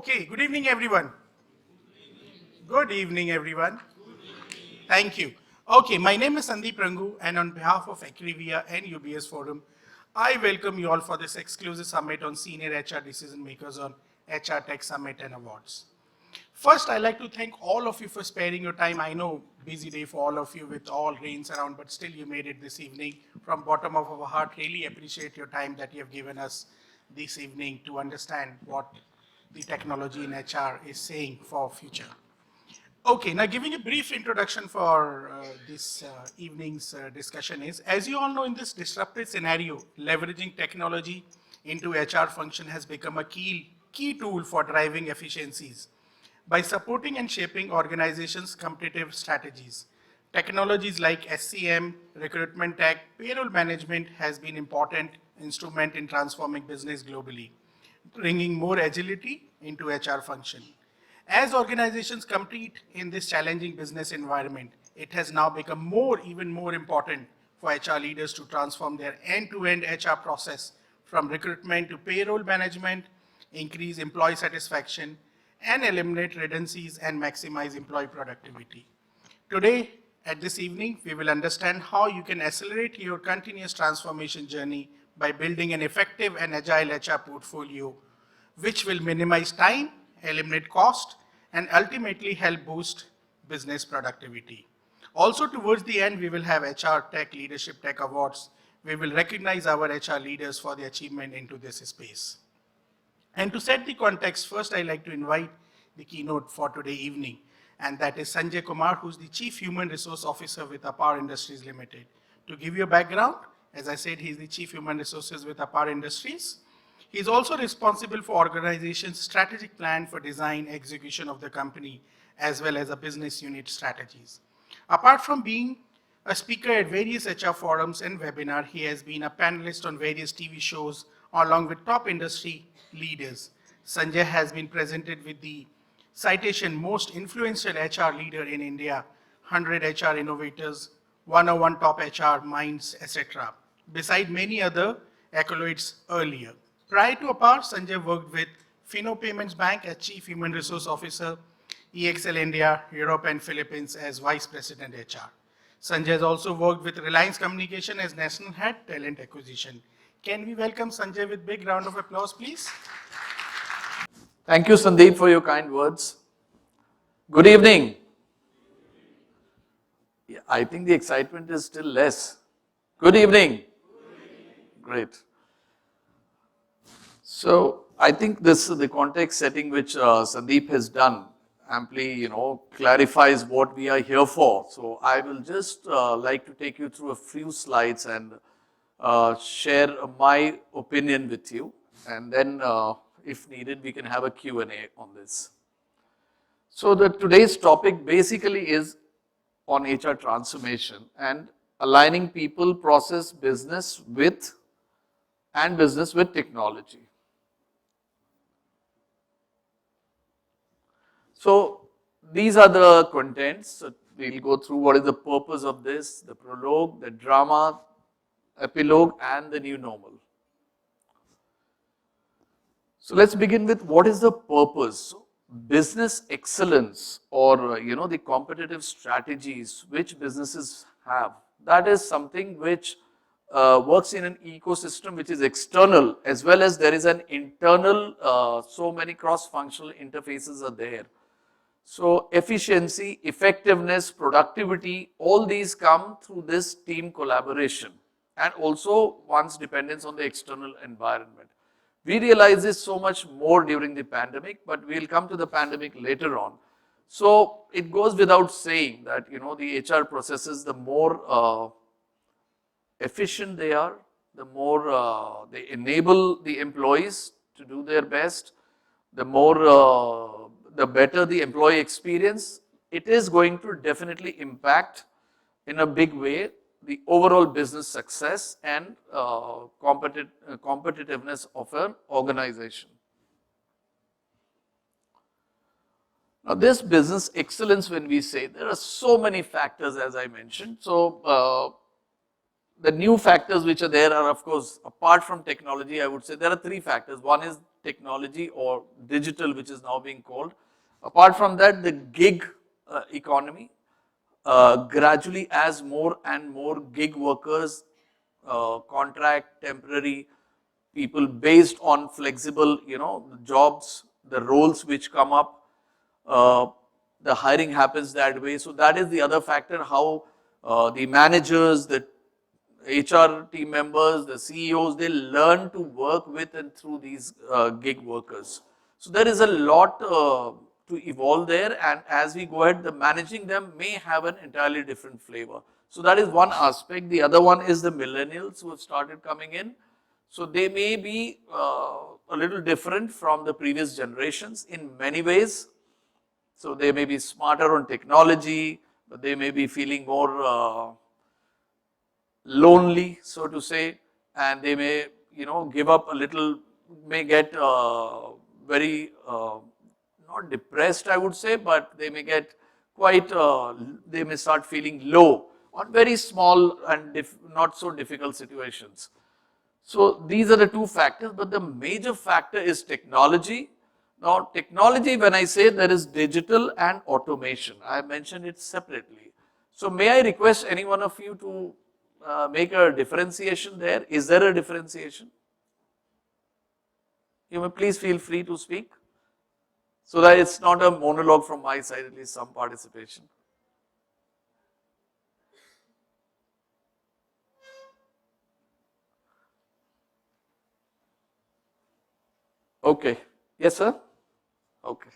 Okay, good evening everyone. Good evening everyone. Thank you. Okay, my name is Sandeep Rangu and on behalf of Akrivia and UBS Forum, I welcome you all for this exclusive summit on senior HR decision makers on HR Tech Summit and Awards. First, I'd like to thank all of you for sparing your time. I know busy day for all of you with all rains around, but still you made it this evening. From bottom of our heart, really appreciate your time that you have given us this evening to understand what the technology in HR is saying for future. Okay, now giving a brief introduction for this evening's discussion is, as you all know, in this disrupted scenario, leveraging technology into HR function has become a key tool for driving efficiencies. By supporting and shaping organizations' competitive strategies, technologies like SCM, recruitment tech, payroll management has been important instrument in transforming business globally, bringing more agility into HR function. As organizations compete in this challenging business environment, it has now become even more important for HR leaders to transform their end-to-end HR process from recruitment to payroll management, increase employee satisfaction, and eliminate redundancies and maximize employee productivity. Today, at this evening, we will understand how you can accelerate your continuous transformation journey by building an effective and agile HR portfolio, which will minimize time, eliminate cost, and ultimately help boost business productivity. Also, towards the end, we will have HR Tech Leadership Tech Awards. We will recognize our HR leaders for the achievement into this space. And to set the context, first I'd like to invite the keynote for today evening, and that is Sanjay Kumar, who's the Chief Human Resource Officer with Apar Industries Limited. To give you a background, as I said, he's the Chief Human Resources with Apar Industries. He's also responsible for organization's strategic plan for design, execution of the company, as well as a business unit strategies. Apart from being a speaker at various HR forums and webinars, he has been a panelist on various TV shows along with top industry leaders. Sanjay has been presented with the citation Most Influential HR Leader in India, 100 HR Innovators, 101 Top HR Minds, etc., beside many other accolades earlier. Prior to Apar, Sanjay worked with Fino Payments Bank as Chief Human Resource Officer, EXL India, Europe and Philippines as Vice President HR. Sanjay has also worked with Reliance Communication as National Head Talent Acquisition. Can we welcome Sanjay with a big round of applause, please? Thank you, Sandeep, for your kind words. Good evening. Yeah, I think the excitement is still less. Good evening. Great. So I think the context setting which Sandeep has done amply, clarifies what we are here for. So I will just like to take you through a few slides and share my opinion with you, and then if needed, we can have a Q&A on this. So today's topic basically is on HR transformation and aligning people, process, business with technology. So these are the contents. So we'll go through what is the purpose of this, the prologue, the drama, epilogue, and the new normal. So let's begin with what is the purpose. Business excellence, or the competitive strategies which businesses have. That is something which works in an ecosystem which is external, as well as there is an internal, so many cross-functional interfaces are there. So efficiency, effectiveness, productivity, all these come through this team collaboration, and also one's dependence on the external environment. We realize this so much more during the pandemic, but we'll come to the pandemic later on. So it goes without saying that the HR processes, the more efficient they are, the more they enable the employees to do their best, the better the employee experience. It is going to definitely impact in a big way the overall business success and competitiveness of an organization. Now this business excellence, when we say, there are so many factors as I mentioned. So the new factors which are there are, of course, apart from technology, I would say there are three factors. One is technology or digital, which is now being called. Apart from that, the gig economy, gradually as more and more gig workers, contract, temporary people based on flexible, jobs, the roles which come up, uh, the hiring happens that way. So that is the other factor, how the managers, the HR team members, the CEOs, they learn to work with and through these gig workers. So there is a lot to evolve there, and as we go ahead, the managing them may have an entirely different flavor. So that is one aspect. The other one is the millennials who have started coming in. So they may be a little different from the previous generations in many ways. So they may be smarter on technology, but they may be feeling more lonely, so to say, and they may, give up a little, may get very, not depressed, I would say, but they may get quite, they may start feeling low on very small and not so difficult situations. So these are the two factors, but the major factor is technology. Now, technology, when I say there is digital and automation, I mentioned it separately. So may I request any one of you to make a differentiation there? Is there a differentiation? You may please feel free to speak so that it's not a monologue from my side, at least some participation. Okay. Yes, sir? Okay.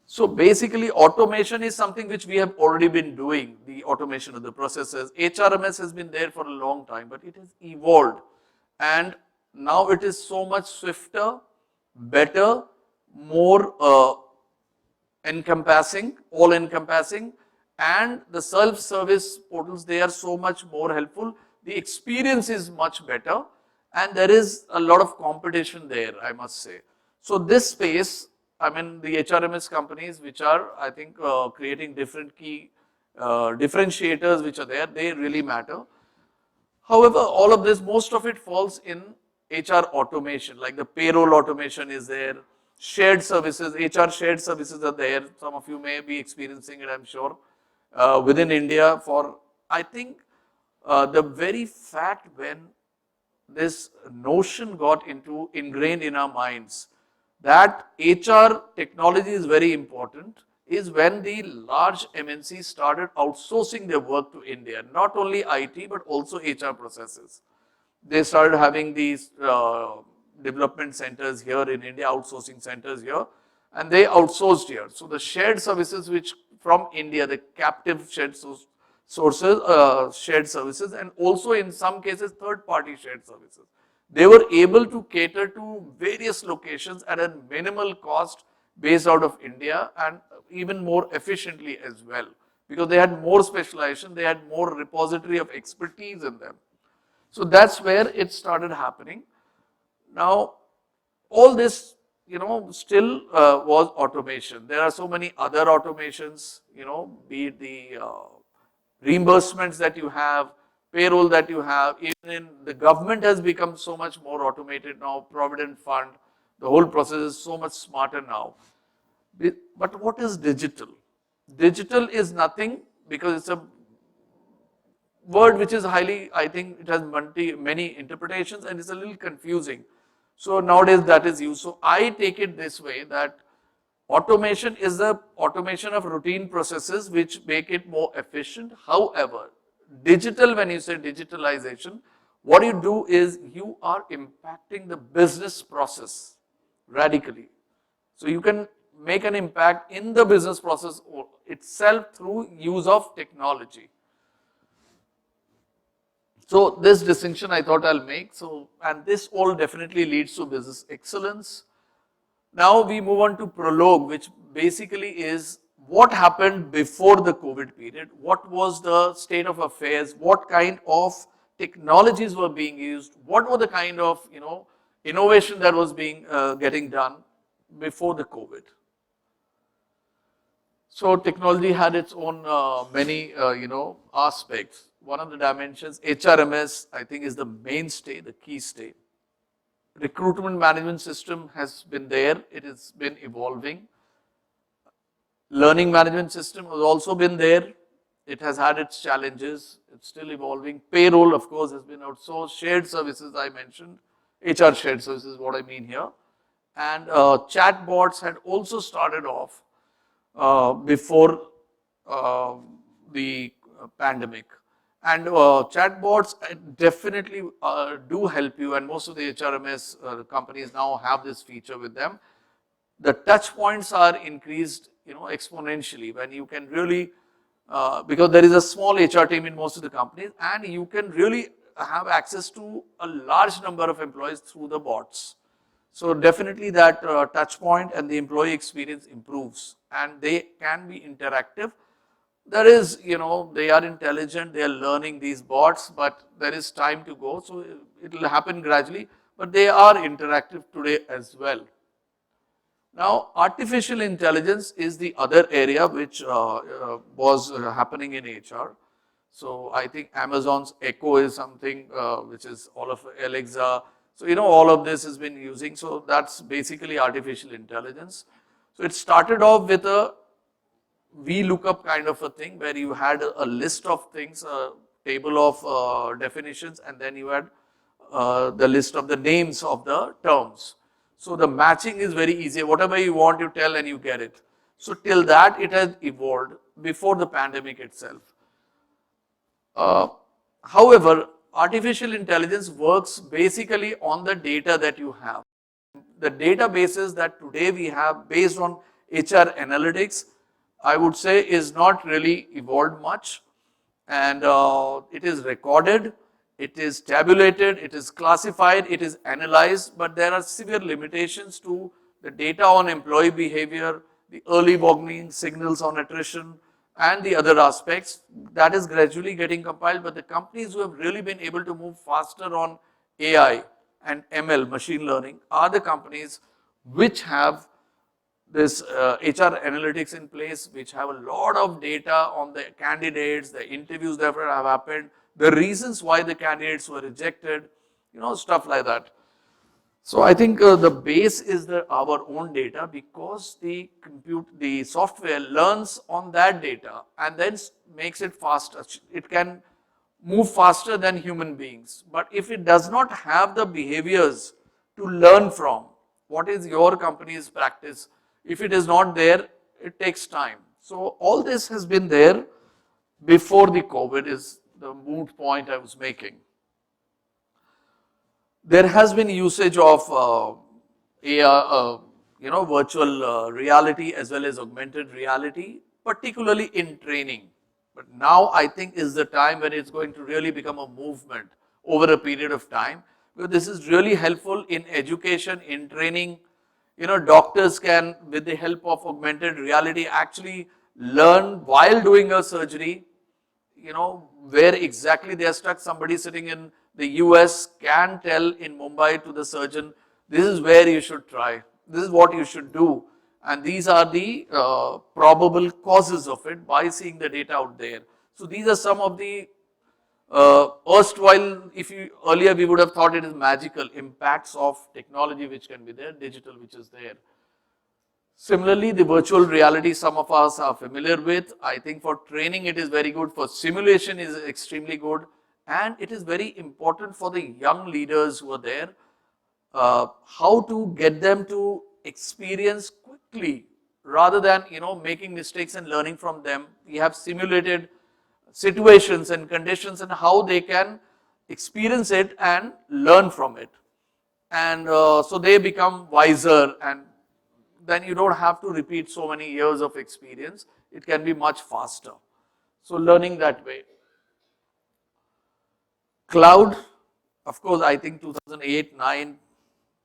So basically automation is something which we have already been doing, the automation of the processes. HRMS has been there for a long time, but it has evolved, and now it is so much swifter, better, more encompassing, all encompassing, and the self-service portals, they are so much more helpful. The experience is much better, and there is a lot of competition there, I must say. So this space, I mean, the HRMS companies which are, I think, creating different key differentiators which are there, they really matter. However, all of this, most of it falls in HR automation, like the payroll automation is there, shared services, HR shared services are there. Some of you may be experiencing it, I'm sure, within India. For, I think, the very fact when this notion got ingrained in our minds that HR technology is very important is when the large MNCs started outsourcing their work to India, not only IT but also HR processes. They started having these development centers here in India, outsourcing centers here, and they outsourced here. So the shared services which from India, the captive shared services, and also in some cases third-party shared services. They were able to cater to various locations at a minimal cost based out of India, and even more efficiently as well, because they had more specialization, they had more repository of expertise in them. So that's where it started happening. Now, all this, still was automation. There are so many other automations, be it the reimbursements that you have, payroll that you have, even in the government has become so much more automated now, Provident Fund, the whole process is so much smarter now. But what is digital? Digital is nothing, because it's a word which is highly, I think it has many interpretations and it's a little confusing. So nowadays that is used. So I take it this way, that automation is the automation of routine processes which make it more efficient. However, digital, when you say digitalization, what you do is you are impacting the business process radically. So you can make an impact in the business process itself through use of technology. So this distinction I thought I'll make. So, and this all definitely leads to business excellence. Now we move on to prologue, which basically is what happened before the COVID period, what was the state of affairs, what kind of technologies were being used, what were the kind of, innovation that was being getting done before the COVID. So technology had its own many, aspects. one of the dimensions. HRMS, I think, is the mainstay, the key stay. Recruitment management system has been there, it has been evolving. Learning management system has also been there. It has had its challenges. It's still evolving. Payroll, of course, has been outsourced. Shared services, I mentioned. HR shared services is what I mean here. And chatbots had also started off before uh, the pandemic. And chatbots definitely do help you, and most of the HRMS companies now have this feature with them. The touch points are increased, exponentially when you can really, because there is a small HR team in most of the companies, and you can really have access to a large number of employees through the bots. So definitely that touch point and the employee experience improves, and they can be interactive. There is, they are intelligent, they are learning these bots, but there is time to go, so it will happen gradually, but they are interactive today as well. Now, artificial intelligence is the other area which was happening in HR. So I think Amazon's Echo is something which is all of Alexa. So, all of this has been using. So that's basically artificial intelligence. So it started off with a VLOOKUP kind of a thing where you had a list of things, a table of definitions, and then you had the list of the names of the terms. So the matching is very easy. Whatever you want, you tell and you get it. So till that, it has evolved before the pandemic itself. However, artificial intelligence works basically on the data that you have. The databases that today we have based on HR analytics, I would say, is not really evolved much, and it is recorded, it is tabulated, it is classified, it is analyzed, but there are severe limitations to the data on employee behavior, the early warning signals on attrition, and the other aspects. That is gradually getting compiled, but the companies who have really been able to move faster on AI and ML, machine learning, are the companies which have this HR analytics in place, which have a lot of data on the candidates, the interviews that have happened, the reasons why the candidates were rejected, stuff like that. So I think the base is our own data, because the software learns on that data and then makes it faster. It can move faster than human beings. But if it does not have the behaviors to learn from, what is your company's practice? If it is not there, it takes time. So all this has been there before the COVID is the moot point I was making. There has been usage of AR, virtual reality as well as augmented reality, particularly in training. But now I think is the time when it's going to really become a movement over a period of time, because this is really helpful in education, in training. Doctors can, with the help of augmented reality, actually learn while doing a surgery, where exactly they are stuck. Somebody sitting in the US can tell in Mumbai to the surgeon, this is where you should try, this is what you should do, and these are the probable causes of it by seeing the data out there. So these are some of the erstwhile, earlier we would have thought it is magical impacts of technology which can be there, digital which is there. Similarly, the virtual reality some of us are familiar with. I think for training it is very good, for simulation is extremely good, and it is very important for the young leaders who are there, how to get them to experience quickly rather than making mistakes and learning from them. We have simulated situations and conditions and how they can experience it and learn from it, and so they become wiser, and then you don't have to repeat so many years of experience. It can be much faster. So learning that way. Cloud, of course, I think 2008, 9,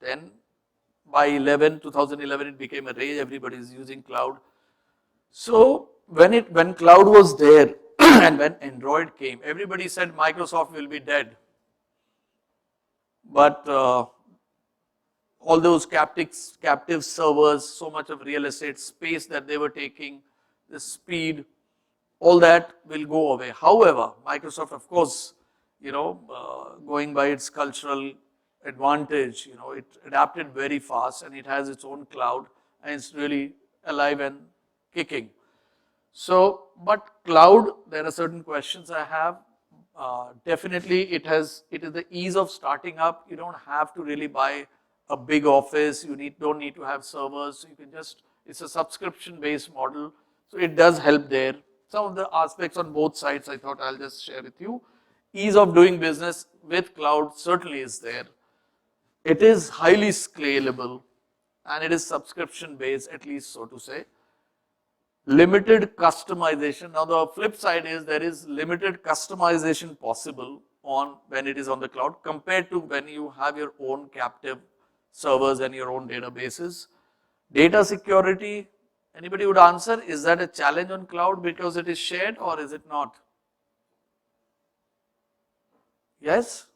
10, by 2011 it became a rage, everybody is using cloud. So when cloud was there and when Android came, everybody said Microsoft will be dead. But all those captive servers, so much of real estate space that they were taking, the speed, all that will go away. However, Microsoft, of course, going by its cultural advantage, it adapted very fast and it has its own cloud and it's really alive and kicking. So, but cloud, there are certain questions I have. Definitely, it is the ease of starting up. You don't have to really buy a big office. You don't need to have servers. You can just, it's a subscription-based model. So it does help there. Some of the aspects on both sides, I thought I'll just share with you. Ease of doing business with cloud certainly is there. It is highly scalable and it is subscription-based, at least so to say. Limited customization. Now the flip side is there is limited customization possible on when it is on the cloud compared to when you have your own captive servers and your own databases. Data security, anybody would answer, is that a challenge on cloud because it is shared or is it not? Yes?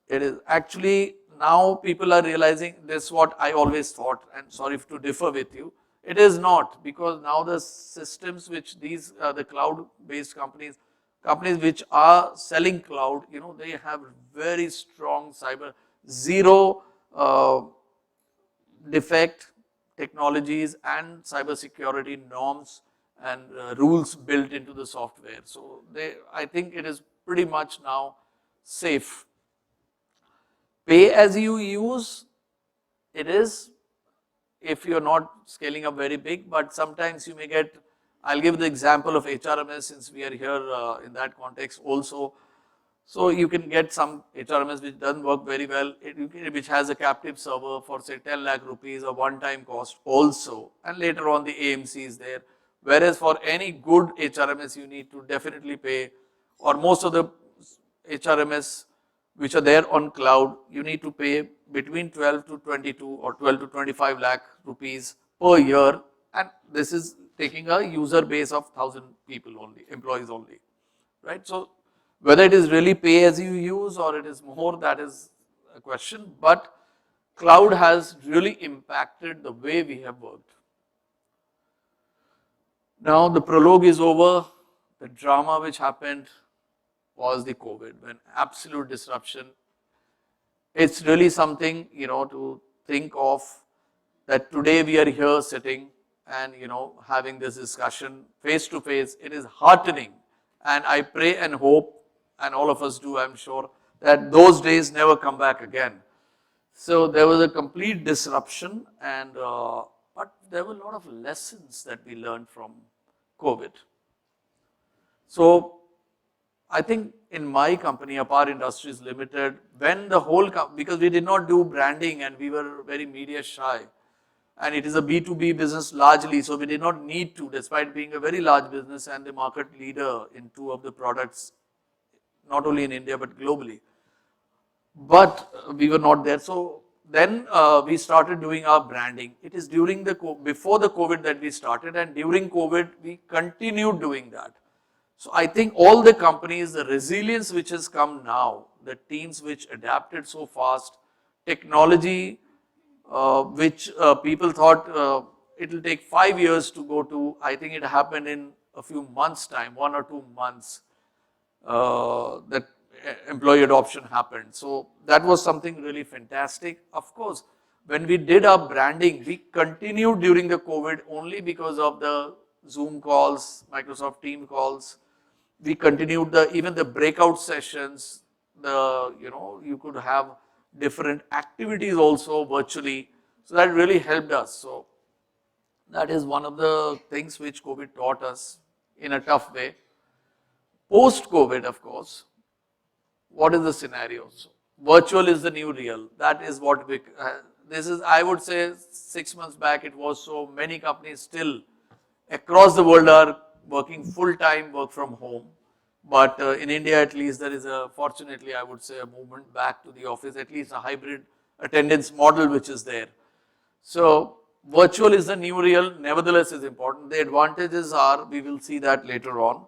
It is actually, now people are realizing this, what I always thought, and sorry to differ with you. It is not, because now the systems which these the cloud-based companies which are selling cloud, they have very strong cyber, zero defect technologies and cyber security norms and rules built into the software. So I think it is pretty much now safe. Pay as you use, it is, if you're not scaling up very big, but sometimes you may get, I'll give the example of HRMS since we are here in that context also. So you can get some HRMS which doesn't work very well, which has a captive server for say 10 lakh rupees, a one-time cost also, and later on the AMC is there. Whereas for any good HRMS you need to definitely pay, or most of the HRMS which are there on cloud, you need to pay between 12 to 22 or 12 to 25 lakh rupees per year, and this is taking a user base of 1,000 people only, employees only, right? So whether it is really pay as you use or it is more, that is a question, but cloud has really impacted the way we have worked. Now the prologue is over. The drama which happened was the COVID, when absolute disruption. It's really something, to think of, that today we are here sitting and, having this discussion face to face. It is heartening, and I pray and hope, and all of us do, I'm sure, that those days never come back again. So there was a complete disruption, and but there were a lot of lessons that we learned from COVID. So I think in my company, Apar Industries Limited, when the whole, because we did not do branding and we were very media shy, and it is a B2B business largely, so we did not need to, despite being a very large business and the market leader in two of the products, not only in India but globally. But we were not there. So then we started doing our branding. It is during before the COVID that we started, and during COVID we continued doing that. So I think all the companies, the resilience which has come now, the teams which adapted so fast, technology which people thought it will take 5 years to go to, I think it happened in a few months' time, 1 or 2 months, that employee adoption happened. So that was something really fantastic. Of course, when we did our branding, we continued during the COVID only because of the Zoom calls, Microsoft Team calls. We continued even the breakout sessions, you could have different activities also virtually. So that really helped us. So that is one of the things which COVID taught us in a tough way. Post-COVID, of course, what is the scenario? So virtual is the new real. That is what this is, I would say 6 months back, it was so many companies still across the world are working full-time, work from home. But in India, at least, there is fortunately, I would say, a movement back to the office, at least a hybrid attendance model which is there. So virtual is the new real, nevertheless is important. The advantages are, we will see that later on.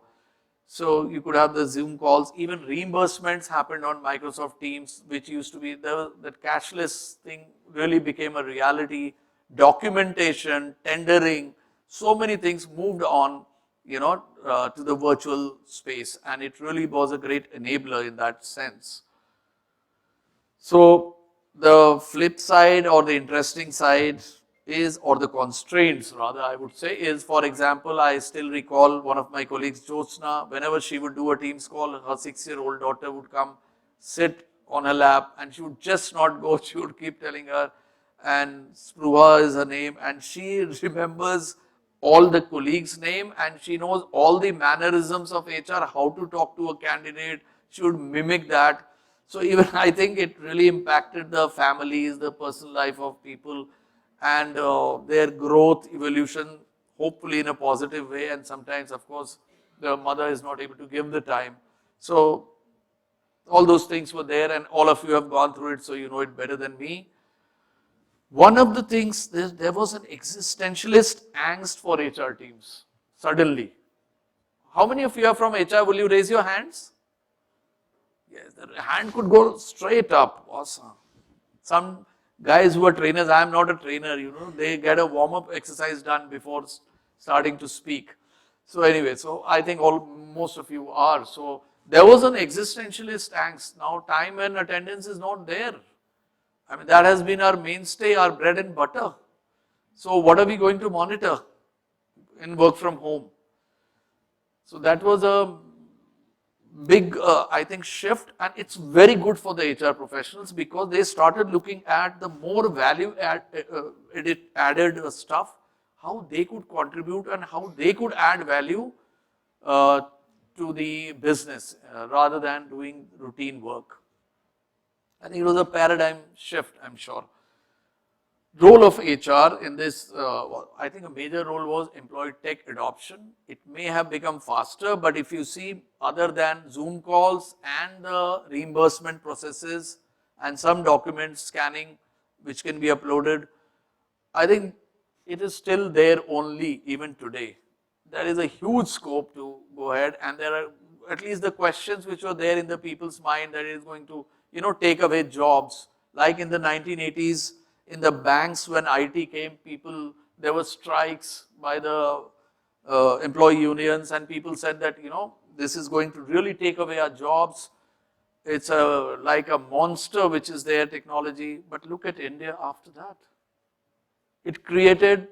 So you could have the Zoom calls, even reimbursements happened on Microsoft Teams, which used to be, that cashless thing really became a reality. Documentation, tendering, so many things moved on. to the virtual space, and it really was a great enabler in that sense. So the flip side or the interesting side is, or the constraints rather I would say is, for example, I still recall one of my colleagues, Jyotsna, whenever she would do a Teams call, her 6-year-old daughter would come, sit on her lap, and she would just not go. She would keep telling her, and Spruha is her name, and she remembers all the colleagues' name, and she knows all the mannerisms of HR, how to talk to a candidate. She would mimic that. So even I think it really impacted the families, the personal life of people, and their growth, evolution, hopefully in a positive way. And sometimes, of course, the mother is not able to give the time. So all those things were there, and all of you have gone through it, so you know it better than me. One of the things, there was an existentialist angst for HR teams, suddenly. How many of you are from HR? Will you raise your hands? Yes, the hand could go straight up. Awesome. Some guys who are trainers, I am not a trainer, they get a warm-up exercise done before starting to speak. So anyway, so I think most of you are. So there was an existentialist angst. Now time and attendance is not there. I mean, that has been our mainstay, our bread and butter. So what are we going to monitor in work from home? So that was a big, I think, shift, and it's very good for the HR professionals because they started looking at the more value added stuff, how they could contribute and how they could add value uh, to the business rather than doing routine work. I think it was a paradigm shift, I'm sure. Role of HR in this, I think a major role was employee tech adoption. It may have become faster, but if you see, other than Zoom calls and the reimbursement processes and some document scanning which can be uploaded, I think it is still there only even today. There is a huge scope to go ahead, and there are at least the questions which were there in the people's mind that it is going to, take away jobs. Like in the 1980s, in the banks when IT came, there were strikes by the employee unions, and people said that, this is going to really take away our jobs. It's like a monster which is there, technology. But look at India after that. It created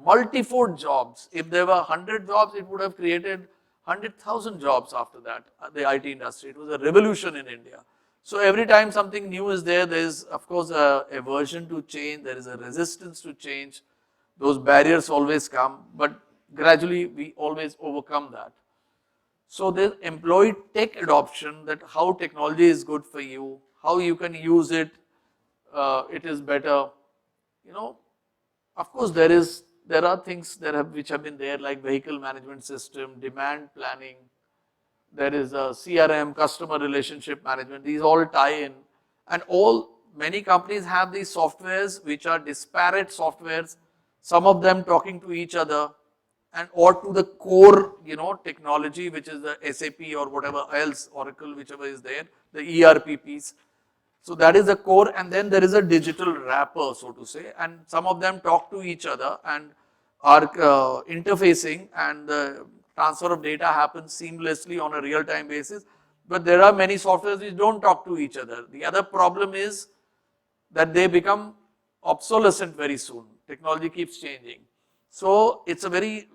multi-fold jobs. If there were 100 jobs, it would have created 100,000 jobs after that, the IT industry. It was a revolution in India. So every time something new is there is, of course, a aversion to change, there is a resistance to change. Those barriers always come, but gradually we always overcome that. So there's employee tech adoption, that how technology is good for you, how you can use it, it is better. Of course, there are things which have been there, like vehicle management system, demand planning. There is a CRM, customer relationship management. These all tie in, and many companies have these softwares which are disparate softwares. Some of them talking to each other, and or to the core, technology, which is the SAP or whatever else, Oracle, whichever is there, the ERP piece. So that is the core, and then there is a digital wrapper, so to say, and some of them talk to each other and are interfacing, and the transfer of data happens seamlessly on a real-time basis. But there are many softwares which don't talk to each other. The other problem is that they become obsolescent very soon. Technology keeps changing. So it's a very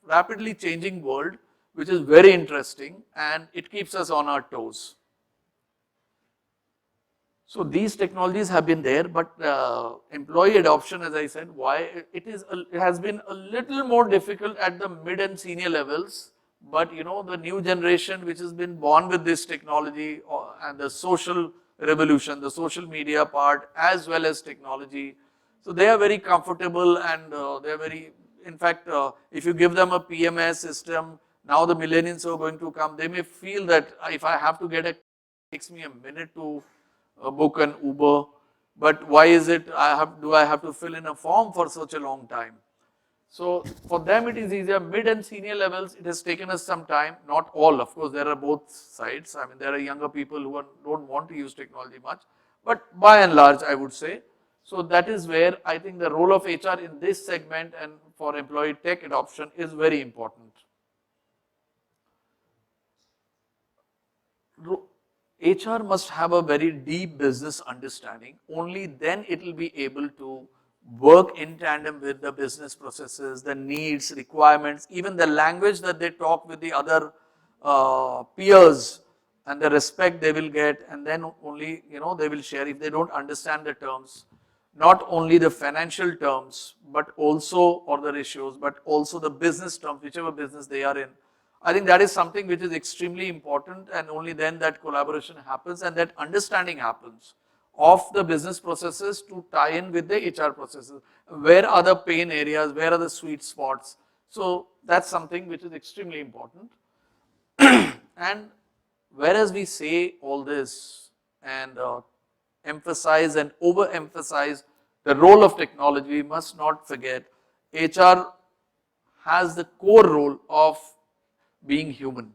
rapidly changing world, which is very interesting, and it keeps us on our toes. So these technologies have been there, but employee adoption, as I said, it has been a little more difficult at the mid and senior levels. But the new generation which has been born with this technology and the social revolution, the social media part, as well as technology, so they are very comfortable, and they are very, in fact, if you give them a PMS system, now the millennials who are going to come, they may feel that if I have to it takes me a minute to book an Uber, but why is it do I have to fill in a form for such a long time? So for them it is easier. Mid and senior levels, it has taken us some time, not all, of course, there are both sides. I mean, there are younger people who don't want to use technology much, but by and large, I would say. So that is where I think the role of HR in this segment and for employee tech adoption is very important. HR must have a very deep business understanding. Only then it will be able to work in tandem with the business processes, the needs, requirements, even the language that they talk with the other peers and the respect they will get, and then only they will share. If they don't understand the terms, not only the financial terms, but also or the ratios, but also the business terms, whichever business they are in. I think that is something which is extremely important, and only then that collaboration happens and that understanding happens of the business processes to tie in with the HR processes. Where are the pain areas? Where are the sweet spots? So that's something which is extremely important. And whereas we say all this and emphasize and overemphasize the role of technology, we must not forget HR has the core role of being human.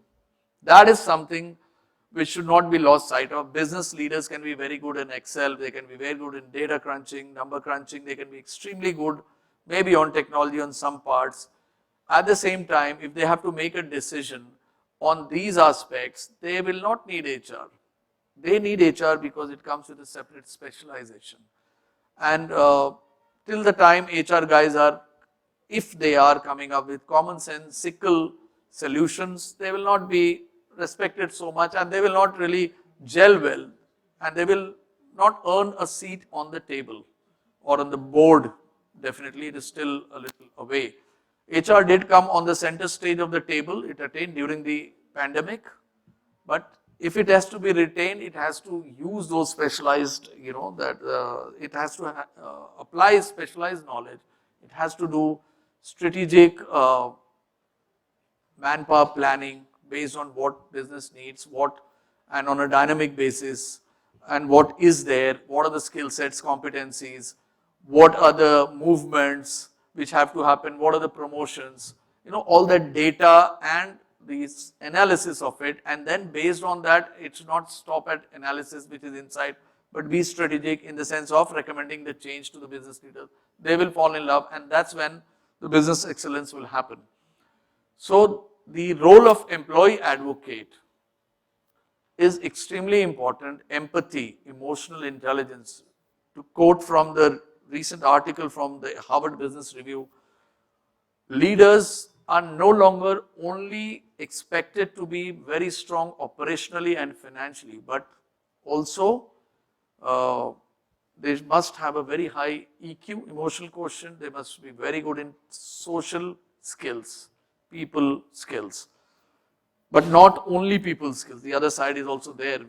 That is something which should not be lost sight of. Business leaders can be very good in Excel, they can be very good in data crunching, number crunching, they can be extremely good maybe on technology on some parts. At the same time, if they have to make a decision on these aspects, they will not need HR. They need HR because it comes with a separate specialization. And till the time HR guys are, if they are coming up with commonsensical solutions, they will not be respected so much and they will not really gel well and they will not earn a seat on the table or on the board. Definitely it is still a little away. HR did come on the center stage of the table, it attained during the pandemic, but if it has to be retained, it has to use those specialized, it has to apply specialized knowledge. It has to do strategic manpower planning based on what business needs, and on a dynamic basis, and what is there, what are the skill sets, competencies, what are the movements which have to happen, what are the promotions, all that data and this analysis of it, and then based on that, it should not stop at analysis which is inside, but be strategic in the sense of recommending the change to the business leaders. They will fall in love, and that's when the business excellence will happen. So the role of employee advocate is extremely important. Empathy, emotional intelligence. To quote from the recent article from the Harvard Business Review, leaders are no longer only expected to be very strong operationally and financially, but also they must have a very high EQ, emotional quotient. They must be very good in social skills, people skills. But not only people skills, the other side is also there.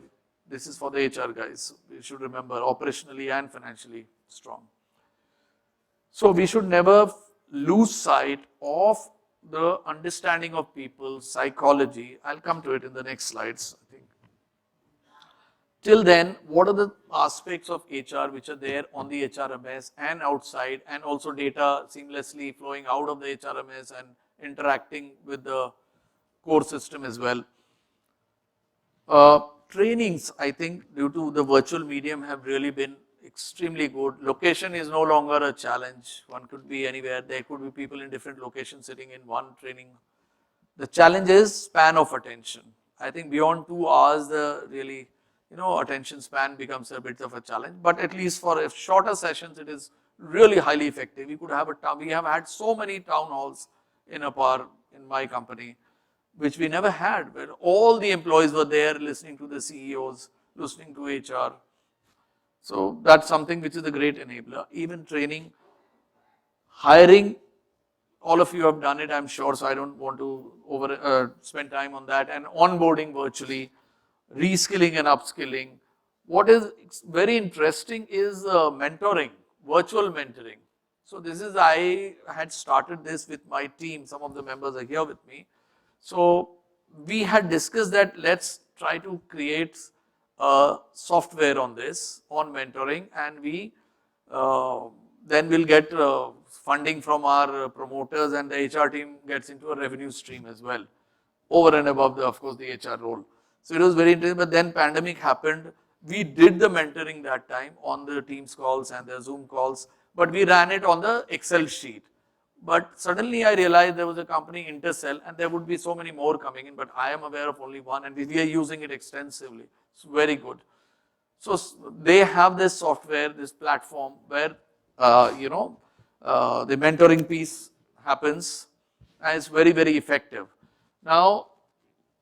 This is for the HR guys. We should remember operationally and financially strong. So we should never lose sight of the understanding of people, psychology. I'll come to it in the next slides, I think. Till then, what are the aspects of HR which are there on the HRMS and outside, and also data seamlessly flowing out of the HRMS and interacting with the core system as well. Trainings, I think, due to the virtual medium have really been extremely good. Location is no longer a challenge. One could be anywhere. There could be people in different locations sitting in one training. The challenge is span of attention. I think beyond 2 hours, the really, attention span becomes a bit of a challenge. But at least for shorter sessions, it is really highly effective. We have had so many town halls in Apar, in my company, which we never had, where all the employees were there listening to the CEOs, listening to HR. So that's something which is a great enabler. Even training, hiring, all of you have done it, I'm sure, so I don't want to spend time on that. And onboarding virtually, reskilling and upskilling. What is very interesting is mentoring, virtual mentoring. So this is, I had started this with my team, some of the members are here with me. So we had discussed that let's try to create software on this, on mentoring, and we then will get funding from our promoters, and the HR team gets into a revenue stream as well, over and above of course the HR role. So it was very interesting, but then pandemic happened, we did the mentoring that time on the Teams calls and the Zoom calls, but we ran it on the Excel sheet. But suddenly I realized there was a company, Intercell, and there would be so many more coming in, but I am aware of only one, and we are using it extensively. It's very good. So they have this software, this platform where, the mentoring piece happens, and it's very, very effective. Now,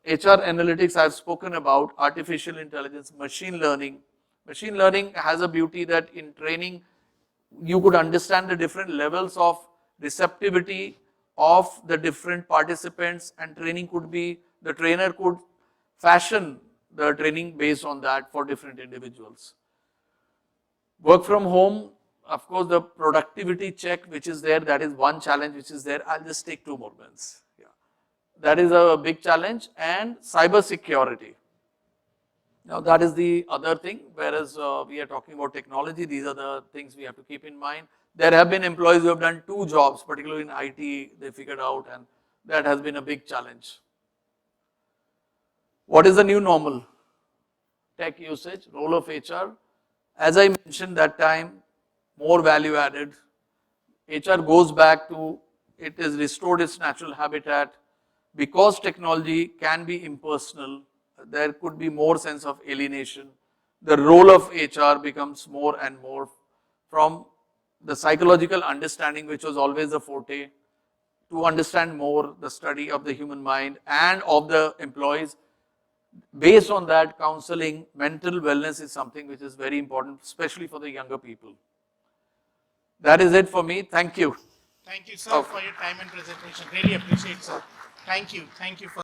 HR analytics I've spoken about, artificial intelligence, machine learning. Machine learning has a beauty that in training, you could understand the different levels of receptivity of the different participants, and training could be, the trainer could fashion the training based on that for different individuals. Work from home, of course, the productivity check which is there, that is one challenge which is there. I'll just take 2 more minutes. Yeah. That is a big challenge, and cyber security. Now that is the other thing, whereas we are talking about technology, these are the things we have to keep in mind. There have been employees who have done 2 jobs, particularly in IT, they figured out, and that has been a big challenge. What is the new normal? Tech usage, role of HR. As I mentioned that time, more value added. HR goes back to, it is restored its natural habitat. Because technology can be impersonal, there could be more sense of alienation. The role of HR becomes more and more from the psychological understanding, which was always a forte, to understand more the study of the human mind and of the employees. Based on that, counseling, mental wellness is something which is very important, especially for the younger people. That is it for me. Thank you. Thank you, sir, for your time and presentation. Really appreciate, sir. Thank you. Thank you for